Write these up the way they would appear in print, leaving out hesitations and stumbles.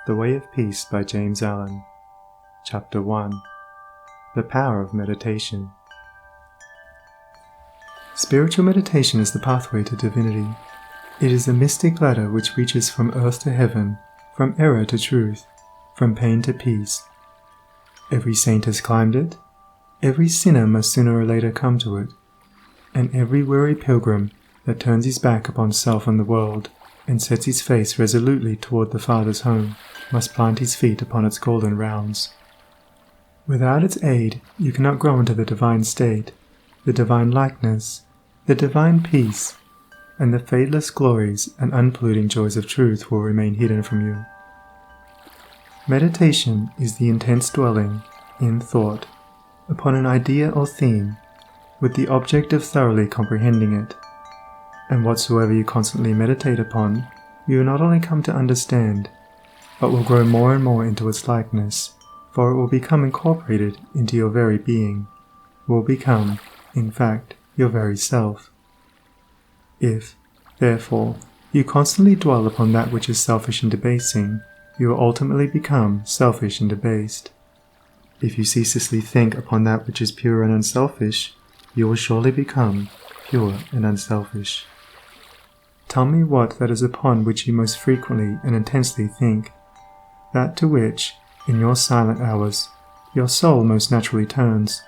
The Way of Peace by James Allen. Chapter 1. The Power of Meditation. Spiritual meditation is the pathway to divinity. It is the mystic ladder which reaches from earth to heaven, from error to truth, from pain to peace. Every saint has climbed it, every sinner must sooner or later come to it, and every weary pilgrim that turns his back upon self and the world, and sets his face resolutely toward the Father's home, must plant his feet upon its golden rounds. Without its aid, you cannot grow into the divine state, the divine likeness, the divine peace, and the fadeless glories and unpolluting joys of truth will remain hidden from you. Meditation is the intense dwelling, in thought, upon an idea or theme, with the object of thoroughly comprehending it. And whatsoever you constantly meditate upon, you will not only come to understand, but will grow more and more into its likeness, for it will become incorporated into your very being, will become, in fact, your very self. If, therefore, you constantly dwell upon that which is selfish and debasing, you will ultimately become selfish and debased. If you ceaselessly think upon that which is pure and unselfish, you will surely become pure and unselfish. Tell me what that is upon which you most frequently and intensely think, that to which, in your silent hours, your soul most naturally turns,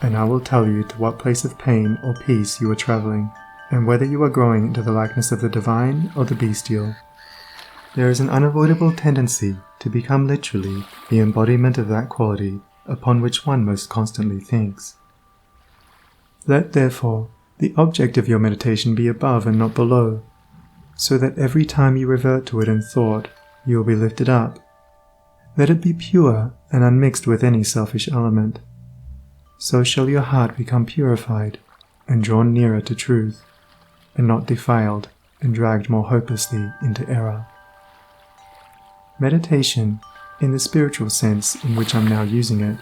and I will tell you to what place of pain or peace you are traveling, and whether you are growing into the likeness of the divine or the bestial. There is an unavoidable tendency to become literally the embodiment of that quality upon which one most constantly thinks. Let, therefore, the object of your meditation be above and not below, so that every time you revert to it in thought, you will be lifted up. Let it be pure and unmixed with any selfish element. So shall your heart become purified and drawn nearer to truth, and not defiled and dragged more hopelessly into error. Meditation, in the spiritual sense in which I am now using it,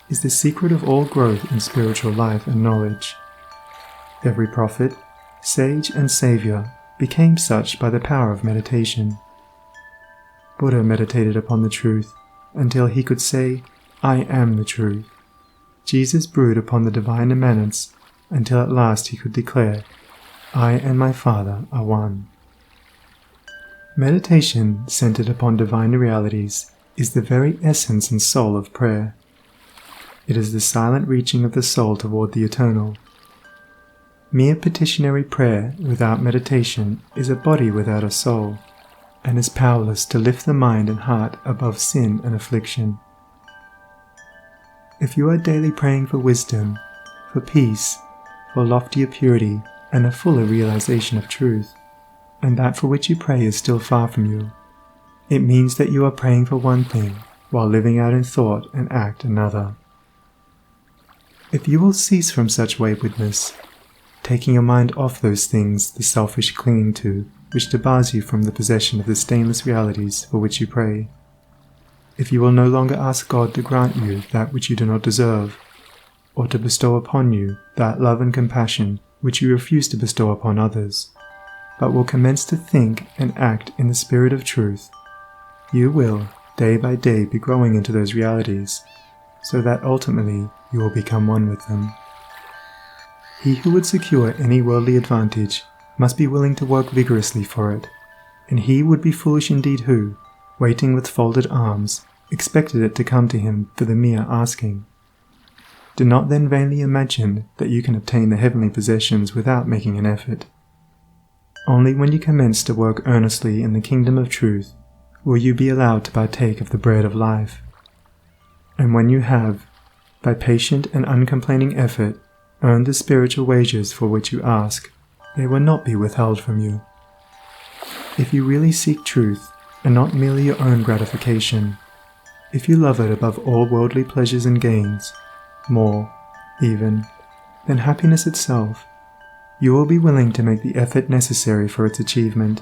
is the secret of all growth in spiritual life and knowledge. Every prophet, sage and savior became such by the power of meditation. Buddha meditated upon the truth until he could say, "I am the truth." Jesus brooded upon the divine immanence until at last he could declare, "I and my Father are one." Meditation centered upon divine realities is the very essence and soul of prayer. It is the silent reaching of the soul toward the eternal. Mere petitionary prayer without meditation is a body without a soul, and is powerless to lift the mind and heart above sin and affliction. If you are daily praying for wisdom, for peace, for loftier purity, and a fuller realization of truth, and that for which you pray is still far from you, it means that you are praying for one thing, while living out in thought and act another. If you will cease from such waywardness, taking your mind off those things the selfish clinging to, which debars you from the possession of the stainless realities for which you pray. If you will no longer ask God to grant you that which you do not deserve, or to bestow upon you that love and compassion which you refuse to bestow upon others, but will commence to think and act in the spirit of truth, you will, day by day, be growing into those realities, so that ultimately you will become one with them. He who would secure any worldly advantage must be willing to work vigorously for it, and he would be foolish indeed who, waiting with folded arms, expected it to come to him for the mere asking. Do not then vainly imagine that you can obtain the heavenly possessions without making an effort. Only when you commence to work earnestly in the kingdom of truth will you be allowed to partake of the bread of life. And when you have, by patient and uncomplaining effort, earned the spiritual wages for which you ask, they will not be withheld from you. If you really seek truth, and not merely your own gratification, if you love it above all worldly pleasures and gains, more, even, than happiness itself, you will be willing to make the effort necessary for its achievement.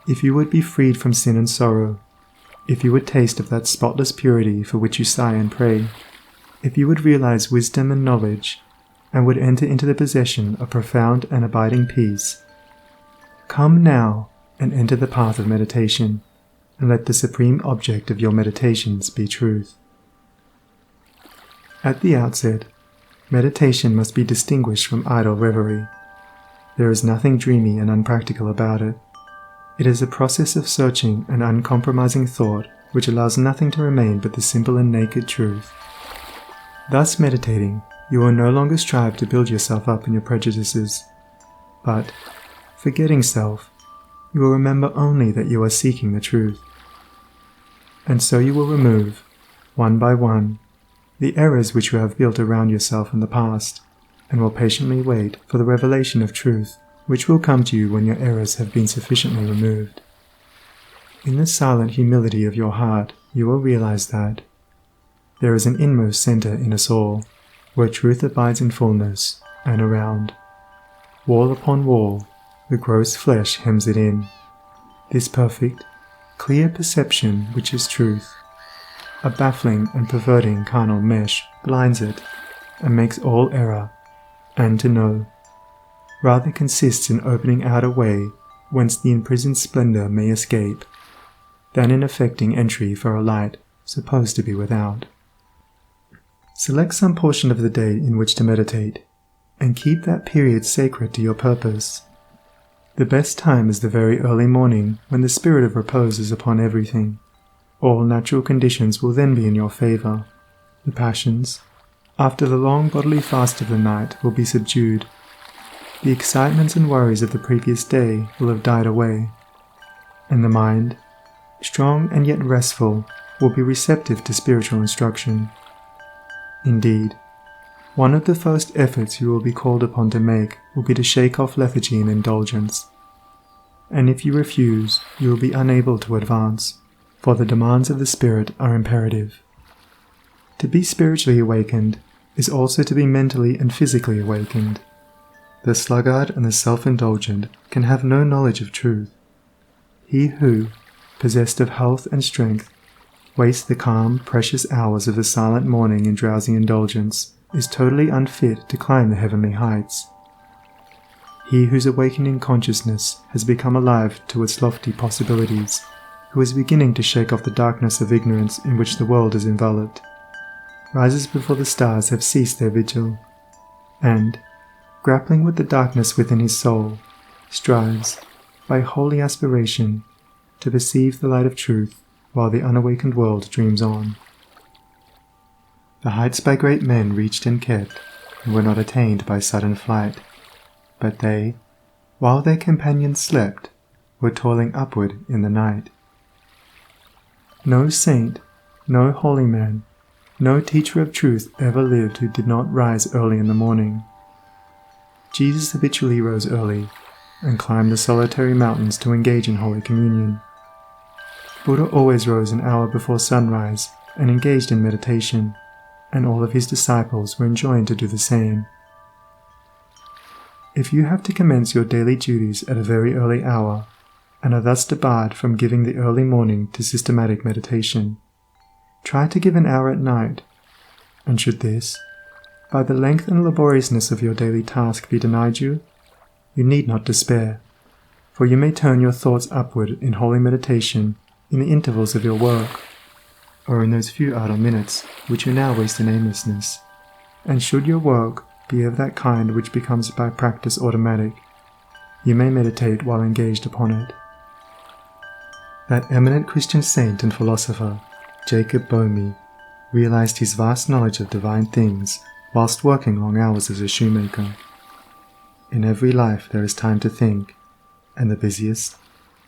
If you would be freed from sin and sorrow, if you would taste of that spotless purity for which you sigh and pray, if you would realize wisdom and knowledge, and would enter into the possession of profound and abiding peace, come now and enter the path of meditation, and let the supreme object of your meditations be truth. At the outset, meditation must be distinguished from idle reverie. There is nothing dreamy and unpractical about it. It is a process of searching and uncompromising thought which allows nothing to remain but the simple and naked truth. Thus meditating, you will no longer strive to build yourself up in your prejudices, but, forgetting self, you will remember only that you are seeking the truth. And so you will remove, one by one, the errors which you have built around yourself in the past, and will patiently wait for the revelation of truth, which will come to you when your errors have been sufficiently removed. In the silent humility of your heart, you will realize that there is an inmost center in us all, where truth abides in fullness, and around, wall upon wall, the gross flesh hems it in. This perfect, clear perception which is truth, a baffling and perverting carnal mesh blinds it, and makes all error, and to know, rather consists in opening out a way whence the imprisoned splendor may escape, than in effecting entry for a light supposed to be without. Select some portion of the day in which to meditate, and keep that period sacred to your purpose. The best time is the very early morning, when the spirit of repose is upon everything. All natural conditions will then be in your favor. The passions, after the long bodily fast of the night, will be subdued. The excitements and worries of the previous day will have died away, and the mind, strong and yet restful, will be receptive to spiritual instruction. Indeed, one of the first efforts you will be called upon to make will be to shake off lethargy and indulgence. And if you refuse, you will be unable to advance, for the demands of the Spirit are imperative. To be spiritually awakened is also to be mentally and physically awakened. The sluggard and the self-indulgent can have no knowledge of truth. He who, possessed of health and strength, wastes the calm, precious hours of the silent morning in drowsy indulgence, is totally unfit to climb the heavenly heights. He whose awakening consciousness has become alive to its lofty possibilities, who is beginning to shake off the darkness of ignorance in which the world is enveloped, rises before the stars have ceased their vigil, and, grappling with the darkness within his soul, strives, by holy aspiration, to perceive the light of truth while the unawakened world dreams on. The heights by great men reached and kept, and were not attained by sudden flight, but they, while their companions slept, were toiling upward in the night. No saint, no holy man, no teacher of truth ever lived who did not rise early in the morning. Jesus habitually rose early, and climbed the solitary mountains to engage in Holy Communion. Buddha always rose an hour before sunrise and engaged in meditation, and all of his disciples were enjoined to do the same. If you have to commence your daily duties at a very early hour, and are thus debarred from giving the early morning to systematic meditation, try to give an hour at night, and should this, by the length and laboriousness of your daily task, be denied you, you need not despair, for you may turn your thoughts upward in holy meditation in the intervals of your work, or in those few idle minutes which you now waste in aimlessness. And should your work be of that kind which becomes by practice automatic, you may meditate while engaged upon it. That eminent Christian saint and philosopher, Jacob Boehme, realized his vast knowledge of divine things whilst working long hours as a shoemaker. In every life there is time to think, and the busiest,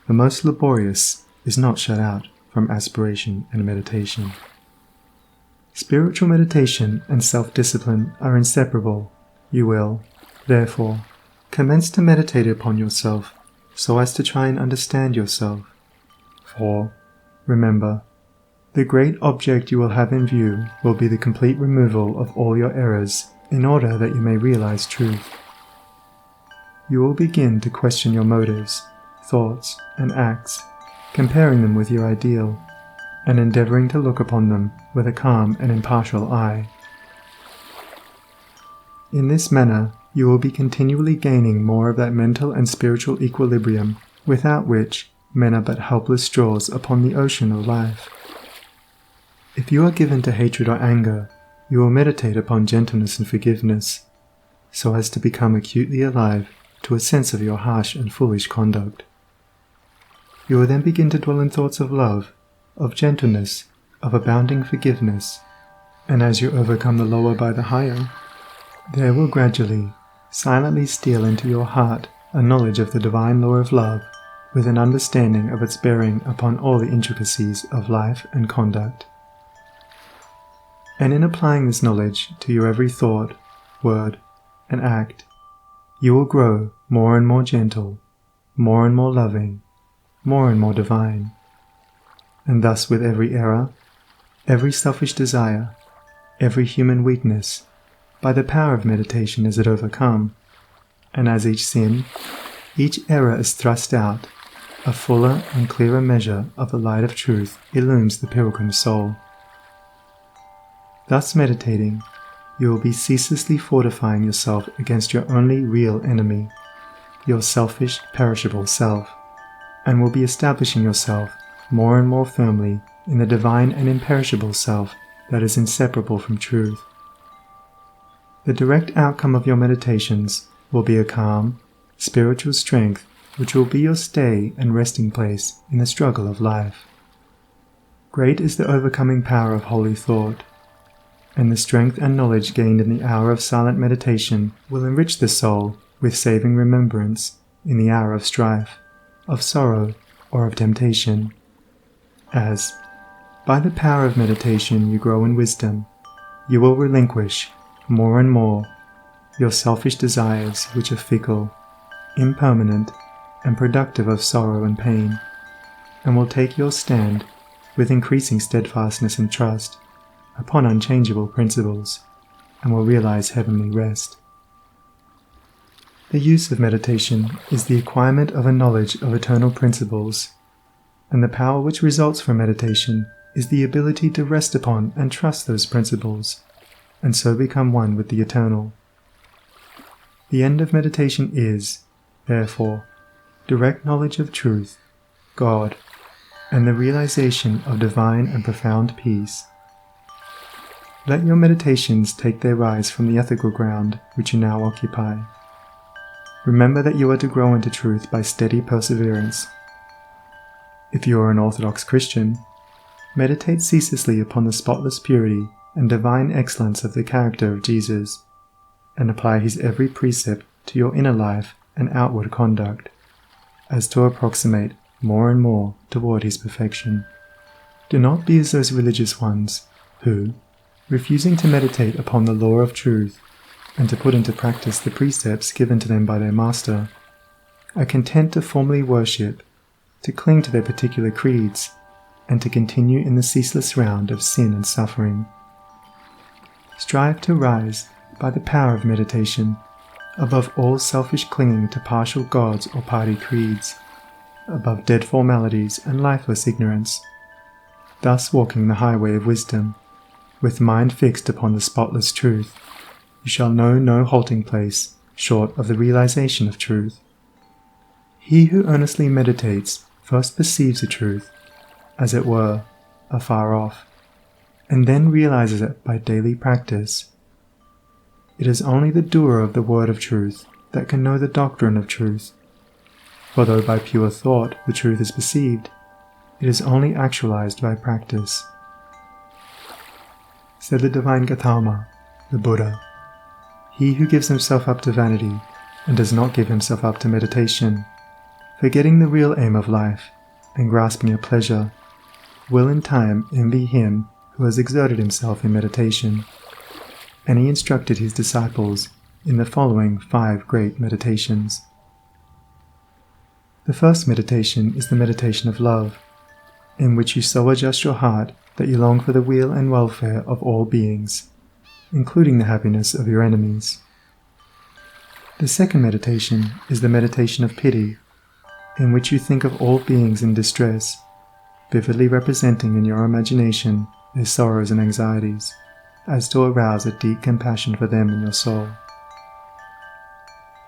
the most laborious, is not shut out from aspiration and meditation. Spiritual meditation and self-discipline are inseparable. You will, therefore, commence to meditate upon yourself so as to try and understand yourself. For, remember, the great object you will have in view will be the complete removal of all your errors in order that you may realize truth. You will begin to question your motives, thoughts, and acts, comparing them with your ideal, and endeavoring to look upon them with a calm and impartial eye. In this manner, you will be continually gaining more of that mental and spiritual equilibrium without which men are but helpless straws upon the ocean of life. If you are given to hatred or anger, you will meditate upon gentleness and forgiveness, so as to become acutely alive to a sense of your harsh and foolish conduct. You will then begin to dwell in thoughts of love, of gentleness, of abounding forgiveness, and as you overcome the lower by the higher, there will gradually, silently steal into your heart a knowledge of the divine law of love, with an understanding of its bearing upon all the intricacies of life and conduct. And in applying this knowledge to your every thought, word, and act, you will grow more and more gentle, more and more loving, more and more divine. And thus with every error, every selfish desire, every human weakness, by the power of meditation is it overcome, and as each sin, each error is thrust out, a fuller and clearer measure of the light of truth illumes the pilgrim's soul. Thus meditating, you will be ceaselessly fortifying yourself against your only real enemy, your selfish, perishable self, and will be establishing yourself more and more firmly in the divine and imperishable self that is inseparable from truth. The direct outcome of your meditations will be a calm, spiritual strength which will be your stay and resting place in the struggle of life. Great is the overcoming power of holy thought, and the strength and knowledge gained in the hour of silent meditation will enrich the soul with saving remembrance in the hour of strife, of sorrow, or of temptation. As, by the power of meditation you grow in wisdom, you will relinquish, more and more, your selfish desires which are fickle, impermanent, and productive of sorrow and pain, and will take your stand, with increasing steadfastness and trust, upon unchangeable principles, and will realize heavenly rest. The use of meditation is the acquirement of a knowledge of eternal principles, and the power which results from meditation is the ability to rest upon and trust those principles, and so become one with the eternal. The end of meditation is, therefore, direct knowledge of truth, God, and the realization of divine and profound peace. Let your meditations take their rise from the ethical ground which you now occupy. Remember that you are to grow into truth by steady perseverance. If you are an Orthodox Christian, meditate ceaselessly upon the spotless purity and divine excellence of the character of Jesus, and apply his every precept to your inner life and outward conduct, as to approximate more and more toward his perfection. Do not be as those religious ones who, refusing to meditate upon the law of truth and to put into practice the precepts given to them by their master, are content to formally worship, to cling to their particular creeds, and to continue in the ceaseless round of sin and suffering. Strive to rise, by the power of meditation, above all selfish clinging to partial gods or party creeds, above dead formalities and lifeless ignorance, thus walking the highway of wisdom, with mind fixed upon the spotless truth. You shall know no halting place short of the realization of truth. He who earnestly meditates first perceives the truth, as it were, afar off, and then realizes it by daily practice. It is only the doer of the word of truth that can know the doctrine of truth, for though by pure thought the truth is perceived, it is only actualized by practice. Said the divine Gautama, the Buddha, he who gives himself up to vanity and does not give himself up to meditation, forgetting the real aim of life and grasping at pleasure, will in time envy him who has exerted himself in meditation. And he instructed his disciples in the following 5 great meditations. The first meditation is the meditation of love, in which you so adjust your heart that you long for the weal and welfare of all beings, including the happiness of your enemies. The second meditation is the meditation of pity, in which you think of all beings in distress, vividly representing in your imagination their sorrows and anxieties, as to arouse a deep compassion for them in your soul.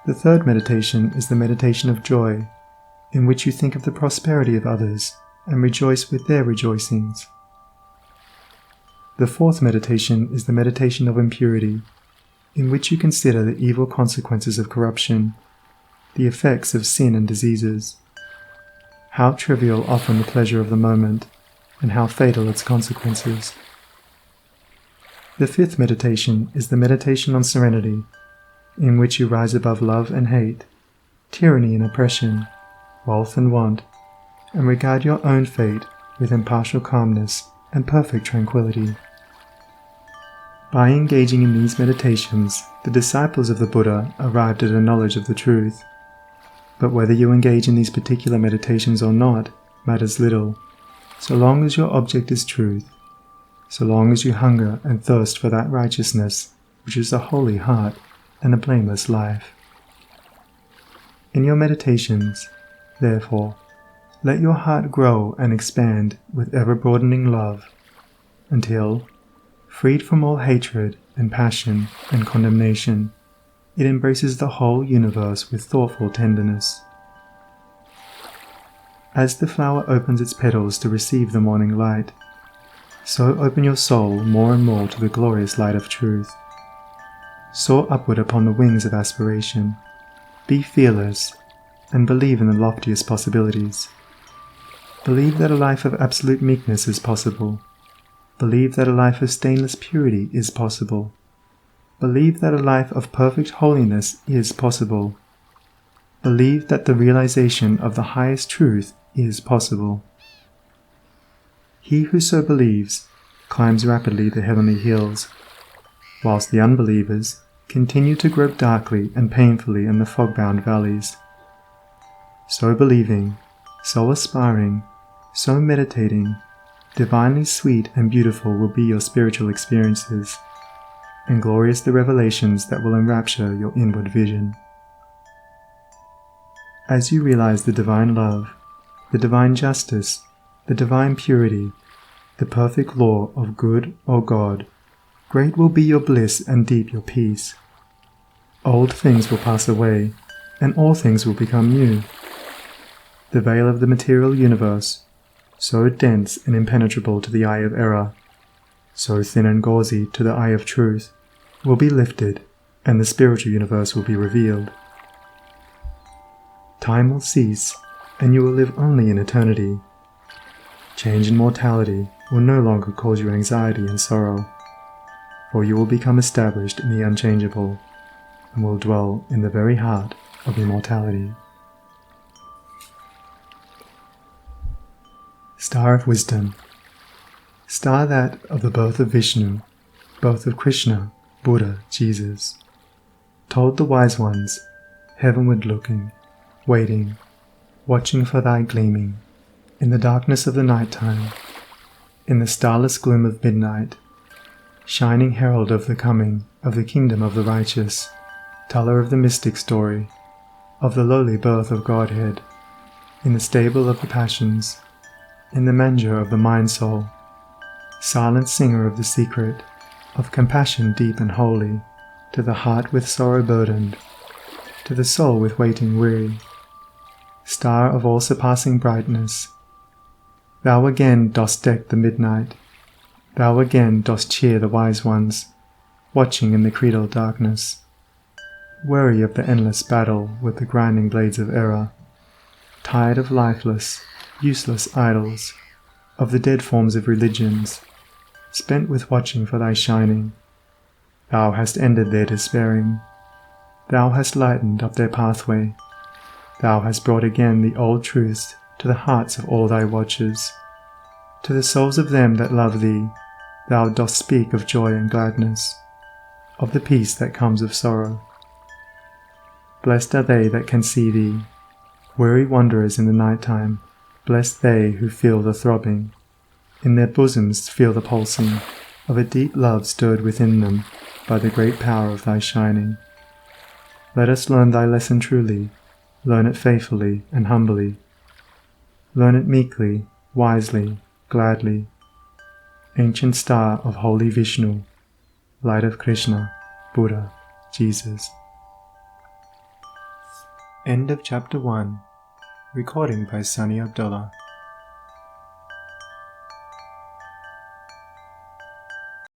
The third meditation is the meditation of joy, in which you think of the prosperity of others and rejoice with their rejoicings. The fourth meditation is the meditation of impurity, in which you consider the evil consequences of corruption, the effects of sin and diseases. How trivial often the pleasure of the moment, and how fatal its consequences. The fifth meditation is the meditation on serenity, in which you rise above love and hate, tyranny and oppression, wealth and want, and regard your own fate with impartial calmness and perfect tranquility. By engaging in these meditations, the disciples of the Buddha arrived at a knowledge of the truth. But whether you engage in these particular meditations or not matters little, so long as your object is truth, so long as you hunger and thirst for that righteousness which is a holy heart and a blameless life. In your meditations, therefore, let your heart grow and expand with ever-broadening love, until, freed from all hatred and passion and condemnation, it embraces the whole universe with thoughtful tenderness. As the flower opens its petals to receive the morning light, so open your soul more and more to the glorious light of truth. Soar upward upon the wings of aspiration, be fearless, and believe in the loftiest possibilities. Believe that a life of absolute meekness is possible. Believe that a life of stainless purity is possible. Believe that a life of perfect holiness is possible. Believe that the realization of the highest truth is possible. He who so believes climbs rapidly the heavenly hills, whilst the unbelievers continue to grope darkly and painfully in the fog-bound valleys. So believing, so aspiring, so meditating, divinely sweet and beautiful will be your spiritual experiences, and glorious the revelations that will enrapture your inward vision. As you realize the divine love, the divine justice, the divine purity, the perfect law of good or God, great will be your bliss and deep your peace. Old things will pass away, and all things will become new. The veil of the material universe, so dense and impenetrable to the eye of error, so thin and gauzy to the eye of truth, will be lifted, and the spiritual universe will be revealed. Time will cease, and you will live only in eternity. Change and mortality will no longer cause you anxiety and sorrow, for you will become established in the unchangeable, and will dwell in the very heart of immortality. Star of Wisdom. Star that of the birth of Vishnu, birth of Krishna, Buddha, Jesus. Told the wise ones, heavenward looking, waiting, watching for thy gleaming, in the darkness of the night time, in the starless gloom of midnight, shining herald of the coming of the kingdom of the righteous, teller of the mystic story, of the lowly birth of Godhead, in the stable of the passions, in the manger of the mind-soul, silent singer of the secret, of compassion deep and holy, to the heart with sorrow burdened, to the soul with waiting weary, star of all-surpassing brightness, thou again dost deck the midnight, thou again dost cheer the wise ones, watching in the creedal darkness, weary of the endless battle with the grinding blades of error, tired of lifeless, useless idols, of the dead forms of religions, spent with watching for thy shining. Thou hast ended their despairing. Thou hast lightened up their pathway. Thou hast brought again the old truths to the hearts of all thy watchers. To the souls of them that love thee, thou dost speak of joy and gladness, of the peace that comes of sorrow. Blessed are they that can see thee, weary wanderers in the night time. Blessed they who feel the throbbing, in their bosoms feel the pulsing, of a deep love stirred within them by the great power of thy shining. Let us learn thy lesson truly, learn it faithfully and humbly. Learn it meekly, wisely, gladly. Ancient star of holy Vishnu, light of Krishna, Buddha, Jesus. End of Chapter 1. Recording by Sunny Abdullah.